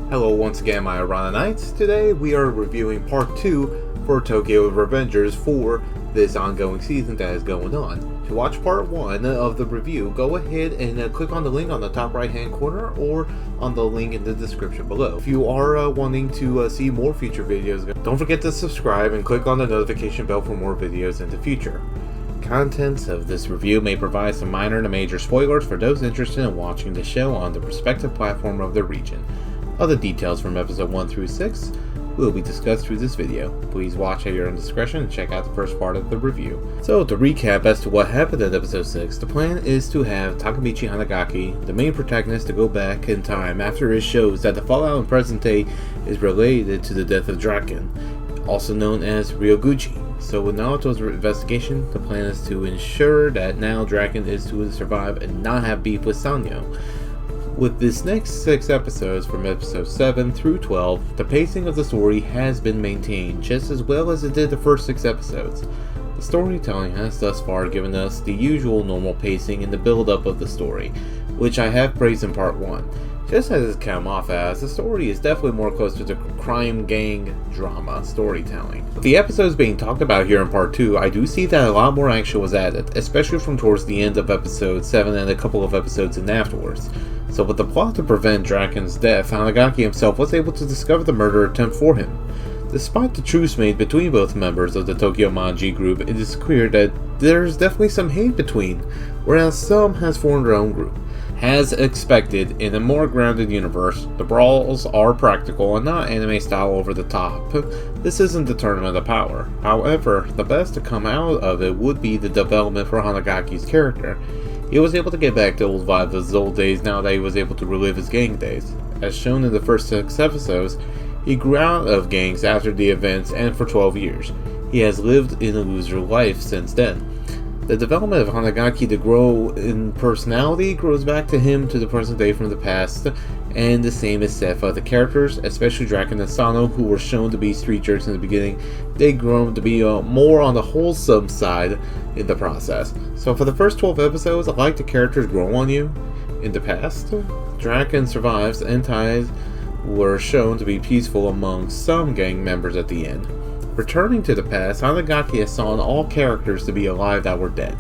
Hello once again, my Arana Knights. Today we are reviewing part 2 for Tokyo Revengers for this ongoing season that is going on. To watch part 1 of the review, go ahead and click on the link on the top right hand corner or on the link in the description below. If you are wanting to see more future videos, don't forget to subscribe and click on the notification bell for more videos in the future. Contents of this review may provide some minor to major spoilers for those interested in watching the show on the respective platform of their region. Other details from episode 1 through 6 will be discussed through this video. Please watch at your own discretion and check out the first part of the review. So to recap as to what happened in episode 6, the plan is to have Takemichi Hanagaki, the main protagonist, to go back in time after it shows that the fallout in present day is related to the death of Draken, also known as Ryoguchi. So with Naoto's investigation, the plan is to ensure that now Draken is to survive and not have beef with Sanyo. With this next 6 episodes from episode 7 through 12, the pacing of the story has been maintained just as well as it did the first 6 episodes. The storytelling has thus far given us the usual normal pacing in the build-up of the story, which I have praised in part 1. Just as it's come off as, the story is definitely more close to the crime gang drama storytelling. With the episodes being talked about here in part 2, I do see that a lot more action was added, especially from towards the end of episode 7 and a couple of episodes in afterwards. So with the plot to prevent Draken's death, Hanagaki himself was able to discover the murder attempt for him. Despite the truce made between both members of the Tokyo Manji group, it is clear that there's definitely some hate between, whereas some has formed their own group. As expected, in a more grounded universe, the brawls are practical and not anime style over the top. This isn't the tournament of power. However, the best to come out of it would be the development for Hanagaki's character. He was able to get back to old vibes of his old days now that he was able to relive his gang days. As shown in the first 6 episodes, he grew out of gangs after the events and for 12 years. He has lived in a loser life since then. The development of Hanagaki to grow in personality grows back to him to the present day from the past, and the same is said for the characters, especially Draken and Sano, who were shown to be street jerks in the beginning. They grown to be more on the wholesome side in the process. So for the first 12 episodes, I like the characters grow on you. In the past, Draken survives and ties were shown to be peaceful among some gang members at the end. Returning to the past, Hanagaki has shown all characters to be alive that were dead.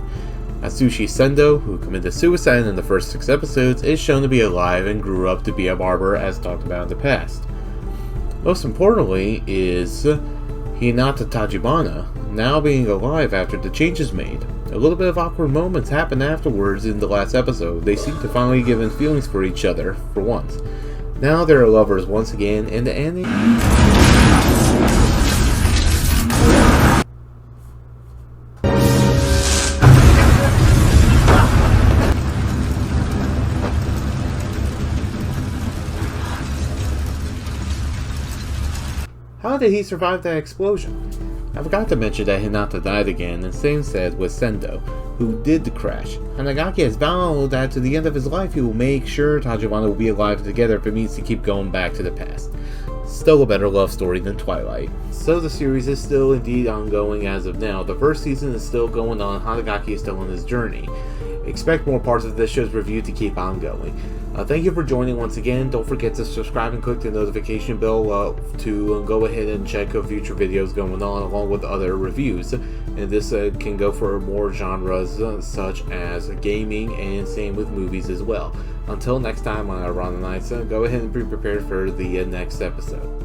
Atsushi Sendo, who committed suicide in the first 6 episodes, is shown to be alive and grew up to be a barber as talked about in the past. Most importantly is Hinata Tachibana, now being alive after the changes made. A little bit of awkward moments happened afterwards in the last episode. They seem to finally give in feelings for each other, for once. Now they're lovers once again, and the ending... How did he survive that explosion? I forgot to mention that Hinata died again, and same said with Sendo, who did the crash. Hanagaki has vowed that to the end of his life he will make sure Tachibana will be alive together if it means to keep going back to the past. Still a better love story than Twilight. So the series is still indeed ongoing as of now. The first season is still going on, Hanagaki is still on his journey. Expect more parts of this show's review to keep on going. Thank you for joining once again. Don't forget to subscribe and click the notification bell to go ahead and check future videos going on along with other reviews. And this can go for more genres such as gaming and same with movies as well. Until next time on Arana Nights, go ahead and be prepared for the next episode.